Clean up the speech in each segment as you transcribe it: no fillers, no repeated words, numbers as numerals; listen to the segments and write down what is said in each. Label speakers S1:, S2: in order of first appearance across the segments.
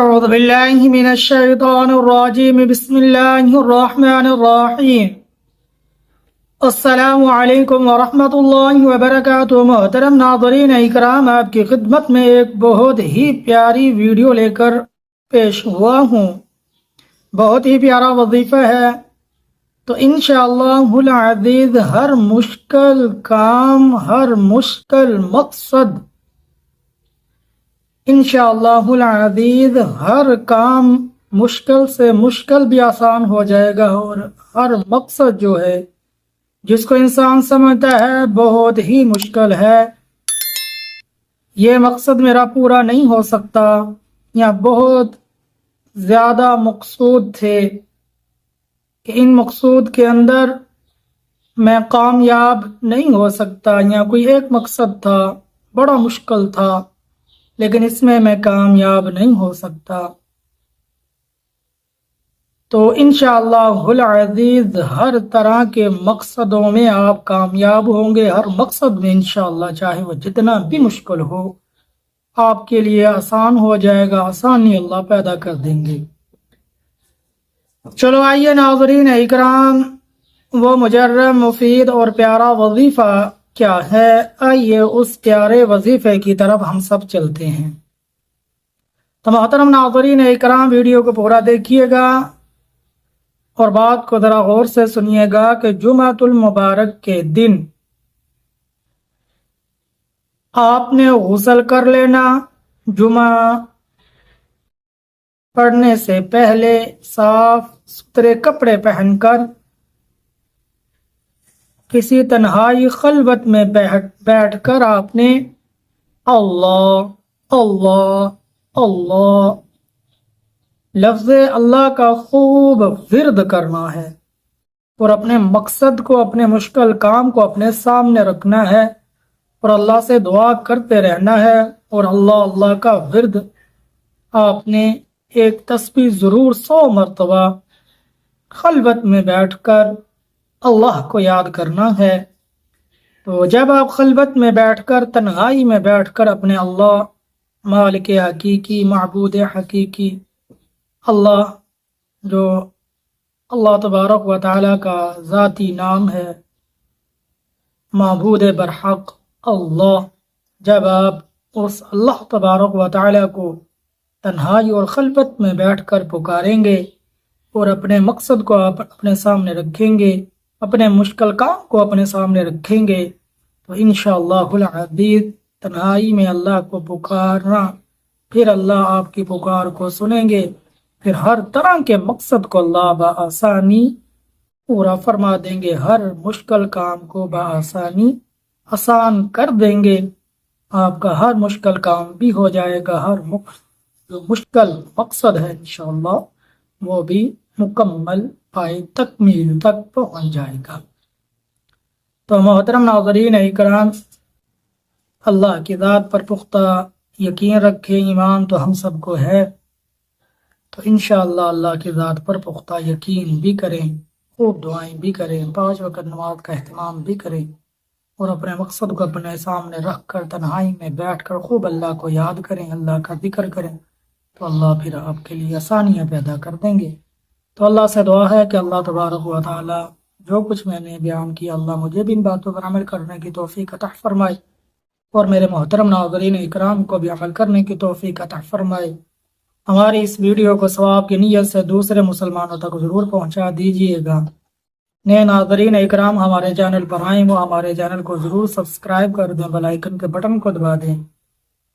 S1: أعوذ بالله من الشيطان الرجيم بسم الله الرحمن الرحيم السلام علیکم ورحمۃ اللہ وبرکاتہ۔ محترم ناظرین اکرام، آپ کی خدمت میں ایک بہت ہی پیاری ویڈیو لے کر پیش ہوا ہوں۔ بہت ہی پیارا وظیفہ ہے، تو انشاءاللہ العزیز ہر مشکل کام، ہر مشکل مقصد، انشاءاللہ العزیز ہر کام مشکل سے مشکل بھی آسان ہو جائے گا، اور ہر مقصد جو ہے جس کو انسان سمجھتا ہے بہت ہی مشکل ہے، یہ مقصد میرا پورا نہیں ہو سکتا، یا بہت زیادہ مقصود تھے کہ ان مقصود کے اندر میں کامیاب نہیں ہو سکتا، یا کوئی ایک مقصد تھا بڑا مشکل تھا لیکن اس میں کامیاب نہیں ہو سکتا، تو انشاءاللہ العزیز ہر طرح کے مقصدوں میں آپ کامیاب ہوں گے۔ ہر مقصد میں انشاءاللہ چاہے وہ جتنا بھی مشکل ہو آپ کے لیے آسان ہو جائے گا، آسانی اللہ پیدا کر دیں گے۔ چلو آئیے ناظرین اکرام، وہ مجرم، مفید اور پیارا وظیفہ کیا ہے، آئیے اس پیارے وظیفے کی طرف ہم سب چلتے ہیں۔ تو محترم ناظرین اکرام، ویڈیو کو پورا دیکھیے گا اور بات کو ذرا غور سے سنیے گا کہ جمعۃ المبارک کے دن آپ نے غسل کر لینا، جمعہ پڑھنے سے پہلے صاف ستھرے کپڑے پہن کر کسی تنہائی خلوت میں بیٹھ کر آپ نے اللہ اللہ اللہ لفظ اللہ کا خوب ورد کرنا ہے، اور اپنے مقصد کو، اپنے مشکل کام کو اپنے سامنے رکھنا ہے، اور اللہ سے دعا کرتے رہنا ہے، اور اللہ اللہ کا ورد آپ نے ایک تسبیح ضرور 100 مرتبہ خلوت میں بیٹھ کر اللہ کو یاد کرنا ہے۔ تو جب آپ خلوت میں بیٹھ کر، تنہائی میں بیٹھ کر اپنے اللہ، مالک حقیقی، معبود حقیقی، اللہ جو اللہ تبارک و تعالی کا ذاتی نام ہے، معبود برحق اللہ، جب آپ اس اللہ تبارک و تعالی کو تنہائی اور خلوت میں بیٹھ کر پکاریں گے اور اپنے مقصد کو آپ اپنے سامنے رکھیں گے، اپنے مشکل کام کو اپنے سامنے رکھیں گے، تو انشاءاللہ العزیز تنہائی میں اللہ کو پکارنا، پھر اللہ آپ کی پکار کو سنیں گے، پھر ہر طرح کے مقصد کو اللہ بآسانی پورا فرما دیں گے، ہر مشکل کام کو بآسانی آسان کر دیں گے، آپ کا ہر مشکل کام بھی ہو جائے گا، ہر جو مشکل مقصد ہے انشاءاللہ وہ بھی مکمل پائے تکمیل تک پہنچ جائے گا۔ تو محترم ناظرین اکرام، اللہ کی ذات پر پختہ یقین رکھیں، ایمان تو ہم سب کو ہے، تو انشاءاللہ اللہ کی ذات پر پختہ یقین بھی کریں، خوب دعائیں بھی کریں، 5 وقت نماز کا اہتمام بھی کریں، اور اپنے مقصد کو اپنے سامنے رکھ کر تنہائی میں بیٹھ کر خوب اللہ کو یاد کریں، اللہ کا ذکر کریں، تو اللہ پھر آپ کے لیے آسانیاں پیدا کر دیں گے۔ تو اللہ سے دعا ہے کہ اللہ تبارک و تعالی جو کچھ میں نے بیان کیا، اللہ مجھے بھی ان باتوں پر عمل کرنے کی توفیق عطا فرمائے، اور میرے محترم ناظرین اکرام کو بھی عمل کرنے کی توفیق عطا فرمائے۔ ہماری اس ویڈیو کو ثواب کی نیت سے دوسرے مسلمانوں تک ضرور پہنچا دیجیے گا۔ نئے ناظرین اکرام ہمارے چینل پر آئیں، وہ ہمارے چینل کو ضرور سبسکرائب کر دیں، بیل آئیکن کے بٹن کو دبا دیں،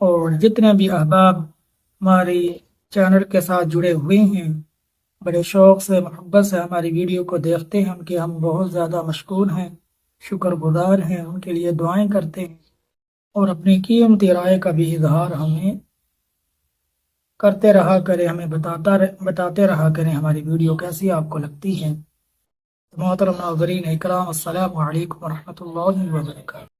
S1: اور جتنے بھی احباب ہماری چینل کے ساتھ جڑے ہوئے ہیں، بڑے شوق سے، محبت سے ہماری ویڈیو کو دیکھتے ہیں، ان کے ہم بہت زیادہ مشکور ہیں، شکر گزار ہیں، ان کے لیے دعائیں کرتے ہیں، اور اپنی قیمتی رائے کا بھی اظہار ہمیں کرتے رہا کریں، ہمیں بتاتے رہا کریں ہماری ویڈیو کیسی آپ کو لگتی ہے۔ محترم ناظرین اکرام، السلام علیکم ورحمۃ اللہ وبرکاتہ۔